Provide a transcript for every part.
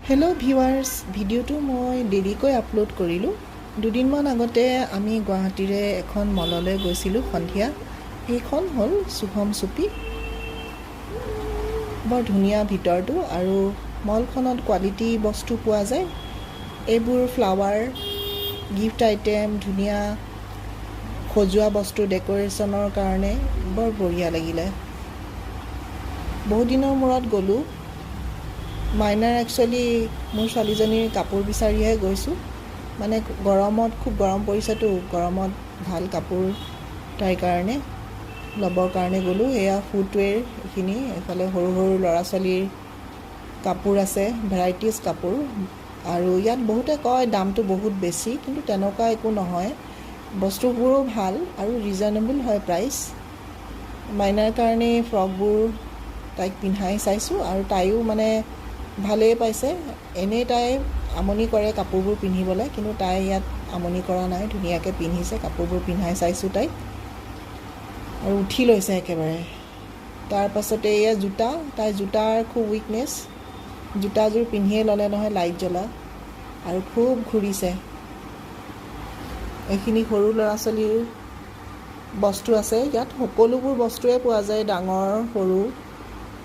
Hello' viewers, ভিডিঅ'টো মই দেৰিকৈ আপলোড কৰিলোঁ। দুদিনমান আগতে আমি গুৱাহাটীৰে এখন মললৈ গৈছিলোঁ সন্ধিয়া। সেইখন হ'ল শুভম চুপি। বৰ ধুনীয়া ভিতৰটো, আৰু মলখনত কোৱালিটি বস্তু পোৱা যায়। এইবোৰ ফ্লাৱাৰ, গিফ্ট আইটেম, ধুনীয়া সজোৱা বস্তু ডেক'ৰেশ্যনৰ কাৰণে বৰ বঢ়িয়া লাগিলে। বহুত দিনৰ মূৰত গ'লোঁ। মাইনাৰ একচুৱেলি মোৰ ছোৱালীজনীৰ কাপোৰ বিচাৰিহে গৈছোঁ। মানে গৰমত, খুব গৰম পৰিছেতো, গৰমত ভাল কাপোৰ তাইৰ কাৰণে ল'বৰ কাৰণে গ'লোঁ। এয়া ফুটৱেৰ, এইখিনি এইফালে সৰু সৰু ল'ৰা ছোৱালীৰ কাপোৰ আছে, ভেৰাইটিজ কাপোৰ। আৰু ইয়াত বহুতে কয় দামটো বহুত বেছি, কিন্তু তেনেকুৱা একো নহয়। বস্তুবোৰো ভাল আৰু ৰিজনেবল হয় প্ৰাইচ। মাইনাৰ কাৰণে ফ্ৰকবোৰ তাইক পিন্ধাই চাইছোঁ, আৰু তাইও মানে ভালেই পাইছে। এনেই তাই আমনি কৰে কাপোৰবোৰ পিন্ধিবলৈ, কিন্তু তাই ইয়াত আমনি কৰা নাই, ধুনীয়াকৈ পিন্ধিছে। কাপোৰবোৰ পিন্ধাই চাইছোঁ তাইক, আৰু উঠি লৈছে একেবাৰে। তাৰপাছতে এয়া জোতা, তাইৰ জোতাৰ খুব উইকনেছ। জোতাযোৰ পিন্ধিয়ে ল'লে নহয় লাইট জ্বলা, আৰু খুব ঘূৰিছে। এইখিনি সৰু ল'ৰা ছোৱালীৰ বস্তু আছে। ইয়াত সকলোবোৰ বস্তুৱে পোৱা যায়, ডাঙৰ সৰু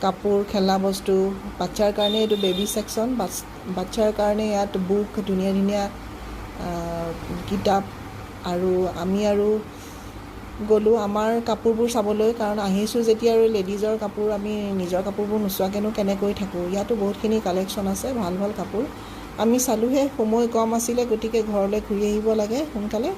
কাপোৰ, খেলা বস্তু। বাচ্ছাৰ কাৰণে এইটো বেবী ছেকশ্যন। বাচ্ছাৰ কাৰণে ইয়াত বুক, ধুনীয়া ধুনীয়া কিতাপ। আৰু আমি গ'লোঁ আমাৰ কাপোৰবোৰ চাবলৈ, কাৰণ আহিছোঁ যেতিয়া আৰু লেডিজৰ কাপোৰ, আমি নিজৰ কাপোৰবোৰ নোচোৱাকৈনো কেনেকৈ থাকোঁ। ইয়াতো বহুতখিনি কালেকশ্যন আছে, ভাল ভাল কাপোৰ। আমি চালোঁহে, সময় কম আছিলে, গতিকে ঘৰলৈ ঘূৰি আহিব লাগে সোনকালে।